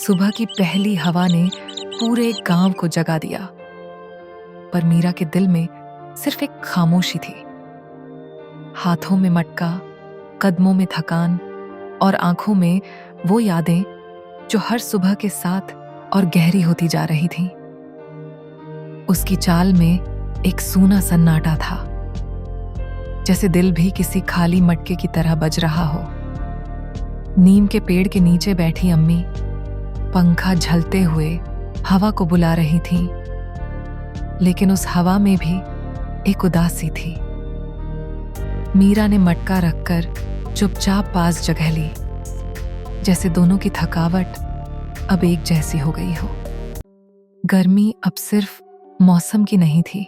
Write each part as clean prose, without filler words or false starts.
सुबह की पहली हवा ने पूरे गांव को जगा दिया, पर मीरा के दिल में सिर्फ एक खामोशी थी। हाथों में मटका, कदमों में थकान और आंखों में वो यादें जो हर सुबह के साथ और गहरी होती जा रही थीं। उसकी चाल में एक सूना सन्नाटा था, जैसे दिल भी किसी खाली मटके की तरह बज रहा हो। नीम के पेड़ के नीचे बैठी अम्मी पंखा झलते हुए हवा को बुला रही थी, लेकिन उस हवा में भी एक उदासी थी। मीरा ने मटका रखकर चुपचाप पास जगह ली, जैसे दोनों की थकावट अब एक जैसी हो गई हो। गर्मी अब सिर्फ मौसम की नहीं थी,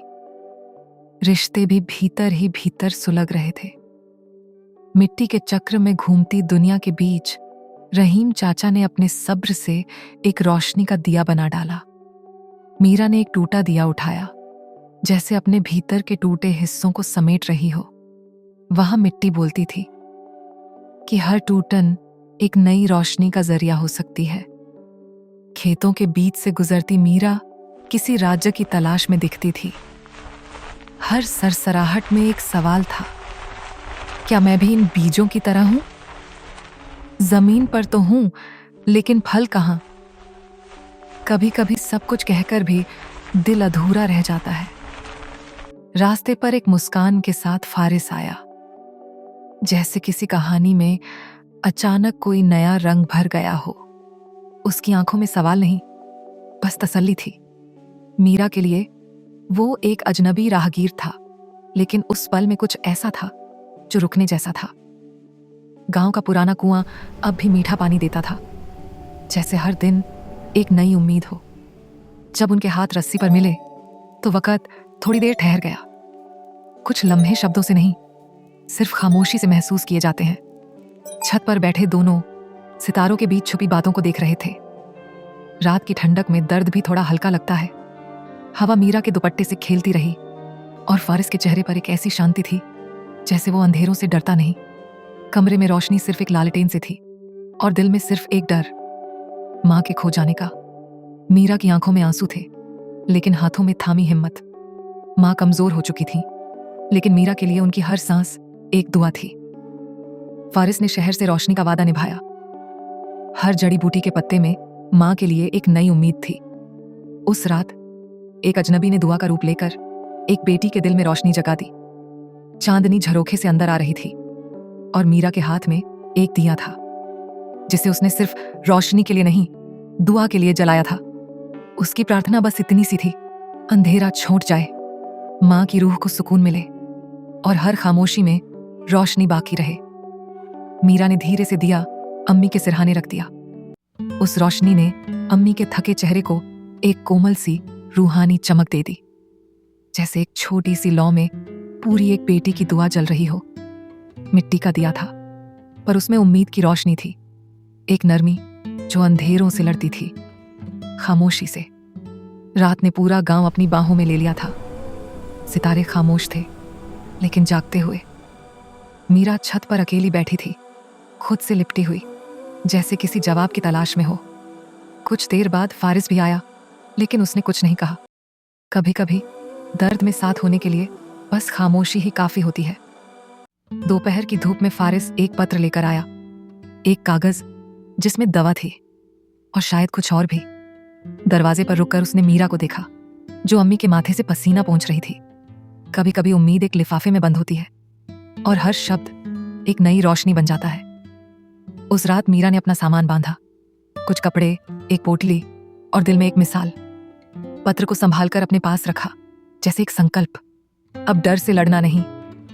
रिश्ते भी भीतर ही भीतर सुलग रहे थे। मिट्टी के चक्र में घूमती दुनिया के बीच रहीम चाचा ने अपने सब्र से एक रोशनी का दिया बना डाला। मीरा ने एक टूटा दिया उठाया, जैसे अपने भीतर के टूटे हिस्सों को समेट रही हो। वहां मिट्टी बोलती थी कि हर टूटन एक नई रोशनी का जरिया हो सकती है। खेतों के बीच से गुजरती मीरा किसी राज्य की तलाश में दिखती थी। हर सरसराहट में एक सवाल था, क्या मैं भी इन बीजों की तरह हूं? जमीन पर तो हूं, लेकिन फल कहां? कभी कभी सब कुछ कहकर भी दिल अधूरा रह जाता है। रास्ते पर एक मुस्कान के साथ फारिस आया, जैसे किसी कहानी में अचानक कोई नया रंग भर गया हो। उसकी आंखों में सवाल नहीं, बस तसल्ली थी। मीरा के लिए वो एक अजनबी राहगीर था, लेकिन उस पल में कुछ ऐसा था जो रुकने जैसा था। गांव का पुराना कुआं अब भी मीठा पानी देता था, जैसे हर दिन एक नई उम्मीद हो। जब उनके हाथ रस्सी पर मिले तो वक़्त थोड़ी देर ठहर गया। कुछ लम्हे शब्दों से नहीं, सिर्फ खामोशी से महसूस किए जाते हैं। छत पर बैठे दोनों सितारों के बीच छुपी बातों को देख रहे थे। रात की ठंडक में दर्द भी थोड़ा हल्का लगता है। हवा मीरा के दुपट्टे से खेलती रही और फारिस के चेहरे पर एक ऐसी शांति थी जैसे वो अंधेरों से डरता नहीं। कमरे में रोशनी सिर्फ एक लालटेन से थी और दिल में सिर्फ एक डर, मां के खो जाने का। मीरा की आंखों में आंसू थे, लेकिन हाथों में थामी हिम्मत। मां कमजोर हो चुकी थी, लेकिन मीरा के लिए उनकी हर सांस एक दुआ थी। फारिस ने शहर से रोशनी का वादा निभाया। हर जड़ी बूटी के पत्ते में मां के लिए एक नई उम्मीद थी। उस रात एक अजनबी ने दुआ का रूप लेकर एक बेटी के दिल में रोशनी जगा दी। चांदनी झरोखे से अंदर आ रही थी और मीरा के हाथ में एक दिया था, जिसे उसने सिर्फ रोशनी के लिए नहीं, दुआ के लिए जलाया था। उसकी प्रार्थना बस इतनी सी थी, अंधेरा छूट जाए, मां की रूह को सुकून मिले और हर खामोशी में रोशनी बाकी रहे। मीरा ने धीरे से दिया अम्मी के सिरहाने रख दिया। उस रोशनी ने अम्मी के थके चेहरे को एक कोमल सी रूहानी चमक दे दी, जैसे एक छोटी सी लौ में पूरी एक बेटी की दुआ जल रही हो। मिट्टी का दिया था, पर उसमें उम्मीद की रोशनी थी, एक नरमी जो अंधेरों से लड़ती थी, खामोशी से। रात ने पूरा गांव अपनी बाहों में ले लिया था। सितारे खामोश थे, लेकिन जागते हुए। मीरा छत पर अकेली बैठी थी, खुद से लिपटी हुई, जैसे किसी जवाब की तलाश में हो। कुछ देर बाद फारिस भी आया, लेकिन उसने कुछ नहीं कहा। कभी कभी दर्द में साथ होने के लिए बस खामोशी ही काफी होती है। दोपहर की धूप में फारिस एक पत्र लेकर आया, एक कागज जिसमें दवा थी और शायद कुछ और भी। दरवाजे पर रुककर उसने मीरा को देखा, जो अम्मी के माथे से पसीना पोंछ रही थी। कभी कभी उम्मीद एक लिफाफे में बंद होती है और हर शब्द एक नई रोशनी बन जाता है। उस रात मीरा ने अपना सामान बांधा, कुछ कपड़े, एक पोटली और दिल में एक मिसाल। पत्र को संभालकर अपने पास रखा, जैसे एक संकल्प। अब डर से लड़ना नहीं,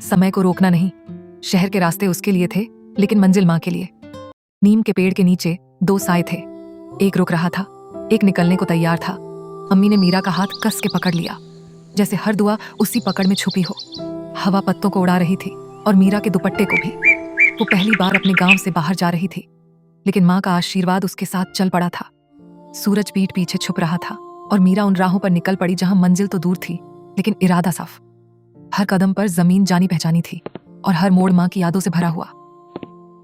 समय को रोकना नहीं। शहर के रास्ते उसके लिए थे, लेकिन मंजिल मां के लिए। नीम के पेड़ के नीचे दो साए थे, एक रुक रहा था, एक निकलने को तैयार था। अम्मी ने मीरा का हाथ कस के पकड़ लिया, जैसे हर दुआ उसी पकड़ में छुपी हो। हवा पत्तों को उड़ा रही थी और मीरा के दुपट्टे को भी। वो पहली बार अपने गांव से बाहर जा रही थी, लेकिन मां का आशीर्वाद उसके साथ चल पड़ा था। सूरज पीठ पीछे छुप रहा था और मीरा उन राहों पर निकल पड़ी जहां मंजिल तो दूर थी, लेकिन इरादा साफ। हर कदम पर जमीन जानी पहचानी थी और हर मोड़ मां की यादों से भरा हुआ।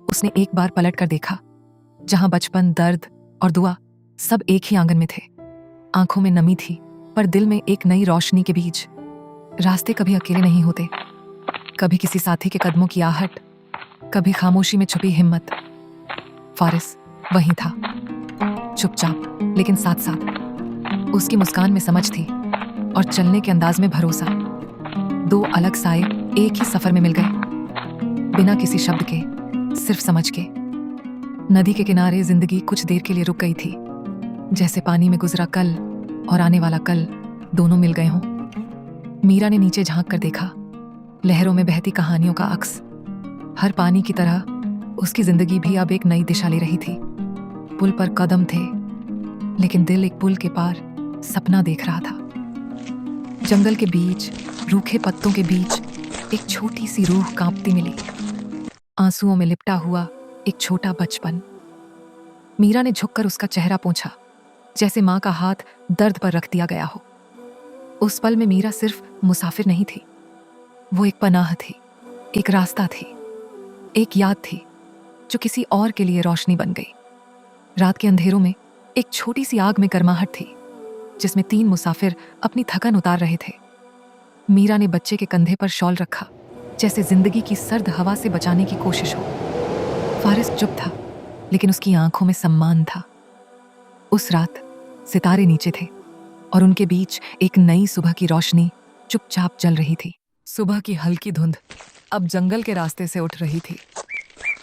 उसने एक बार पलट कर देखा, जहां बचपन, दर्द और दुआ सब एक ही आंगन में थे। आंखों में नमी थी, पर दिल में एक नई रोशनी के बीज। रास्ते कभी अकेले नहीं होते, कभी किसी साथी के कदमों की आहट, कभी खामोशी में छुपी हिम्मत। फारिस वहीं था, चुपचाप लेकिन साथ साथ। उसकी मुस्कान में समझ थी और चलने के अंदाज में भरोसा। दो अलग साए एक ही सफर में मिल गए, बिना किसी शब्द के, सिर्फ समझ के। नदी के किनारे जिंदगी कुछ देर के लिए रुक गई थी, जैसे पानी में गुजरा कल और आने वाला कल दोनों मिल गए हों। मीरा ने नीचे झांक कर देखा, लहरों में बहती कहानियों का अक्स। हर पानी की तरह उसकी जिंदगी भी अब एक नई दिशा ले रही थी। पुल पर कदम थे, लेकिन दिल एक पुल के पार सपना देख रहा था। जंगल के बीच, रूखे पत्तों के बीच एक छोटी सी रूह कांपती मिली, आंसुओं में लिपटा हुआ एक छोटा बचपन। मीरा ने झुककर उसका चेहरा पोंछा, जैसे माँ का हाथ दर्द पर रख दिया गया हो। उस पल में मीरा सिर्फ मुसाफिर नहीं थी, वो एक पनाह थी, एक रास्ता थी, एक याद थी जो किसी और के लिए रोशनी बन गई। रात के अंधेरों में एक छोटी सी आग में गर्माहट थी, जिसमें 3 मुसाफिर अपनी थकन उतार रहे थे। मीरा ने बच्चे के कंधे पर शॉल रखा, जैसे जिंदगी की सर्द हवा से बचाने की कोशिश हो। फारिस चुप था, लेकिन उसकी आंखों में सम्मान था। उस रात सितारे नीचे थे और उनके बीच एक नई सुबह की रोशनी चुपचाप जल रही थी। सुबह की हल्की धुंध अब जंगल के रास्ते से उठ रही थी।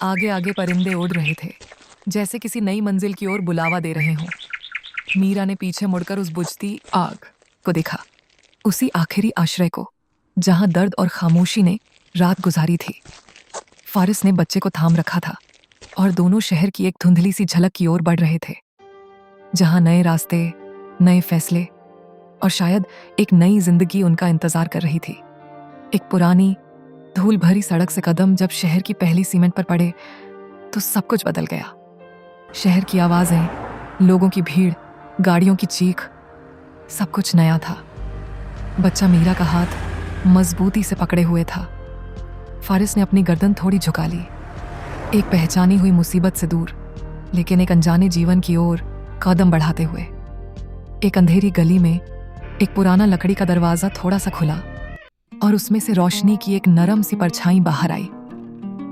आगे आगे परिंदे उड़ रहे थे, जैसे किसी नई मंजिल की ओर बुलावा दे रहे हों। मीरा ने पीछे मुड़कर उस बुझती आग को देखा, उसी आखिरी आश्रय को जहां दर्द और खामोशी ने रात गुजारी थी। फारिस ने बच्चे को थाम रखा था और दोनों शहर की एक धुंधली सी झलक की ओर बढ़ रहे थे, जहां नए रास्ते, नए फैसले और शायद एक नई जिंदगी उनका इंतजार कर रही थी। एक पुरानी धूल भरी सड़क से कदम जब शहर की पहली सीमेंट पर पड़े तो सब कुछ बदल गया। शहर की आवाजें, लोगों की भीड़, गाड़ियों की चीख, सब कुछ नया था। बच्चा मीरा का हाथ मजबूती से पकड़े हुए था। फारिस ने अपनी गर्दन थोड़ी झुका ली, एक पहचानी हुई मुसीबत से दूर, लेकिन एक अनजाने जीवन की ओर कदम बढ़ाते हुए। एक अंधेरी गली में एक पुराना लकड़ी का दरवाजा थोड़ा सा खुला और उसमें से रोशनी की एक नरम सी परछाई बाहर आई।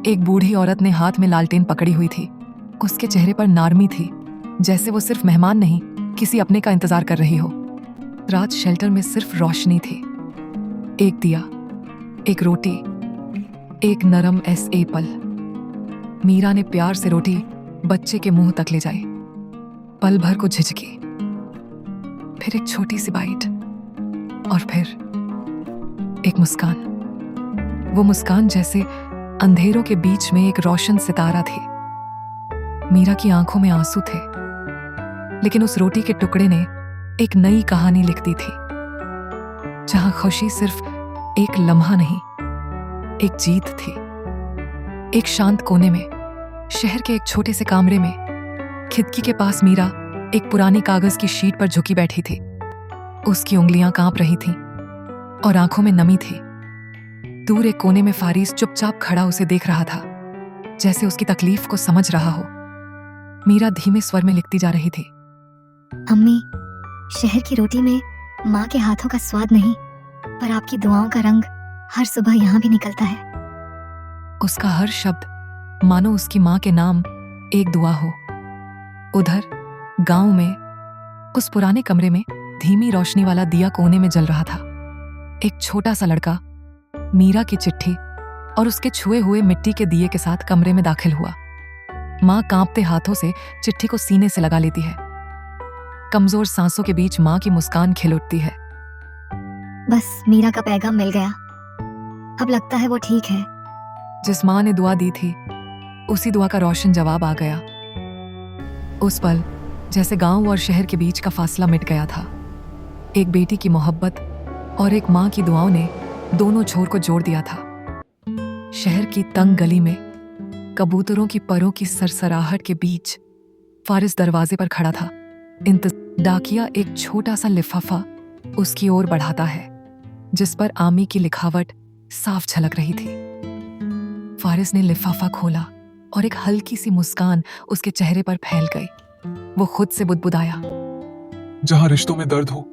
एक बूढ़ी औरत ने हाथ में लालटेन पकड़ी हुई थी। उसके चेहरे पर नारमी थी, जैसे वो सिर्फ मेहमान नहीं, किसी अपने का इंतजार कर रही हो। रात शेल्टर में सिर्फ रोशनी थी, एक दिया, एक रोटी, एक नरम एपल। मीरा ने प्यार से रोटी बच्चे के मुंह तक ले जाई। पल भर को झिझकी, फिर एक छोटी सी बाइट और फिर एक मुस्कान। वो मुस्कान जैसे अंधेरों के बीच में एक रोशन सितारा थी। मीरा की आंखों में आंसू थे, लेकिन उस रोटी के टुकड़े ने एक नई कहानी लिख दी थी, जहां खुशी सिर्फ एक लम्हा नहीं, एक जीत थी। एक शांत कोने में, शहर के एक छोटे से कमरे में, खिड़की के पास मीरा एक पुरानी कागज की शीट पर झुकी बैठी थी। उसकी उंगलियां कांप रही थीं और आंखों में नमी थी। दूर एक कोने में फारिस चुपचाप खड़ा उसे देख रहा था, जैसे उसकी तकलीफ को समझ रहा हो। मीरा धीमे स्वर में लिखती जा रही थी, अम्मी, शहर की रोटी में माँ के हाथों का स्वाद नहीं, पर आपकी दुआओं का रंग हर सुबह यहाँ भी निकलता है। उसका हर शब्द मानो उसकी माँ के नाम एक दुआ हो। उधर गांव में उस पुराने कमरे में धीमी रोशनी वाला दिया कोने में जल रहा था। एक छोटा सा लड़का मीरा की चिट्ठी और उसके छुए हुए मिट्टी के दिए के साथ कमरे में दाखिल हुआ। माँ कांपते हाथों से चिट्ठी को सीने से लगा लेती है। कमजोर सांसों के बीच माँ की मुस्कान खिल उठती है। बस मीरा का पैगाम मिल गया, अब लगता है वो ठीक है। जिस माँ ने दुआ दी थी, उसी दुआ का रोशन जवाब आ गया। उस पल जैसे गांव और शहर के बीच का फासला मिट गया था। एक बेटी की मोहब्बत और एक माँ की दुआओं ने दोनों छोर को जोड़ दिया था। शहर की तंग गली में कबूतरों की परों की सरसराहट के बीच फारिस दरवाजे पर खड़ा था। डाकिया एक छोटा सा लिफाफा उसकी ओर बढ़ाता है, जिस पर आमी की लिखावट साफ झलक रही थी। फारिस ने लिफाफा खोला और एक हल्की सी मुस्कान उसके चेहरे पर फैल गई। वो खुद से बुदबुदाया। जहां रिश्तों में दर्द हो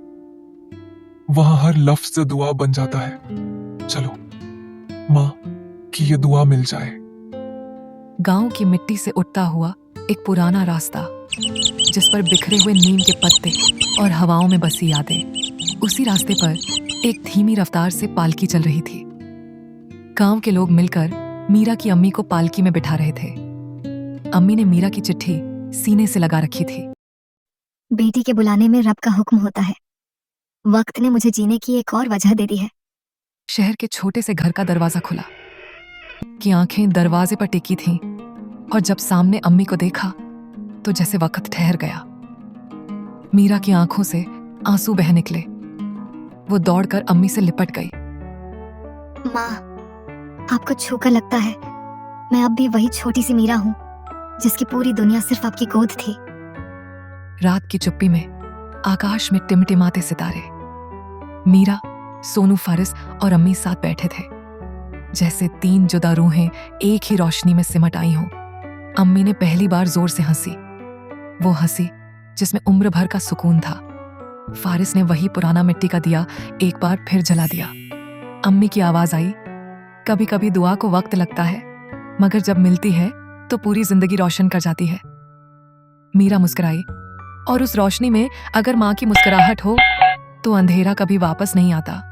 वहां हर लफ्ज दुआ बन जाता है। चलो माँ कि ये दुआ मिल जाए। गांव की मिट्टी से उठता हुआ एक पुराना रास्ता, जिस पर बिखरे हुए नीम के पत्ते और हवाओं में बसी यादें। उसी रास्ते पर एक धीमी रफ्तार से पालकी चल रही थी। गांव के लोग मिलकर मीरा की अम्मी को पालकी में बिठा रहे थे। अम्मी ने मीरा की चिट्ठी सीने से लगा रखी थी। बेटी के बुलाने में रब का हुक्म होता है। वक्त ने मुझे जीने की एक और वजह दे दी है। शहर के छोटे से घर का दरवाजा खुला कि आंखें दरवाजे पर टिकी थीं, और जब सामने अम्मी को देखा तो जैसे वक्त ठहर गया। मीरा की आंखों से आंसू बह निकले। वो दौड़कर अम्मी से लिपट गई। माँ, आपको छूकर लगता है मैं अब भी वही छोटी सी मीरा हूँ जिसकी पूरी दुनिया सिर्फ आपकी गोद थी। रात की चुप्पी में आकाश में टिमटिमाते सितारे। मीरा, सोनू, फारिस और अम्मी साथ बैठे थे, जैसे तीन जुदा रूहें एक ही रोशनी में सिमट आई हों। अम्मी ने पहली बार जोर से हंसी, वो हंसी जिसमें उम्र भर का सुकून था। फारिस ने वही पुराना मिट्टी का दिया एक बार फिर जला दिया। अम्मी की आवाज आई, कभी कभी दुआ को वक्त लगता है, मगर जब मिलती है तो पूरी जिंदगी रोशन कर जाती है। मीरा मुस्कुराई, और उस रोशनी में अगर माँ की मुस्कुराहट हो तो अंधेरा कभी वापस नहीं आता।